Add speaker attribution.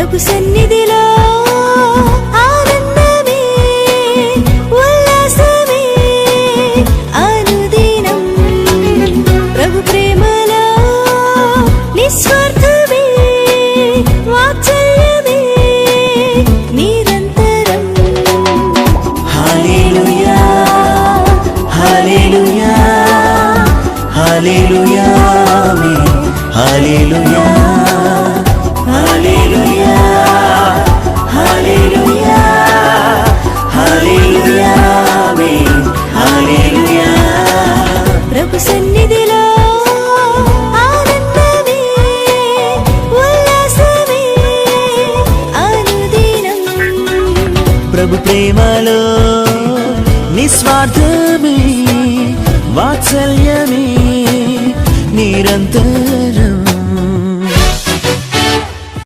Speaker 1: ప్రభు సన్నిధిలో ఆనందమే ఉల్లాసమే అనుదినం ప్రభు ప్రేమలో నిస్వార్థమే వాత్సల్యమే నిరంతరం.
Speaker 2: హల్లెలూయా హల్లెలూయా హల్లెలూయా ఆమేన్. హల్లెలూయా హల్లెలూయా హల్లెలూయా హల్లెలూయా ఆమేన్. హల్లెలూయా.
Speaker 1: ప్రభు సన్నిధిలో ఆనందమే ఉల్లాసమే అనుదినం
Speaker 2: ప్రభు ప్రేమలో నిస్వార్థమే వాత్సల్యమే నిరంతరం.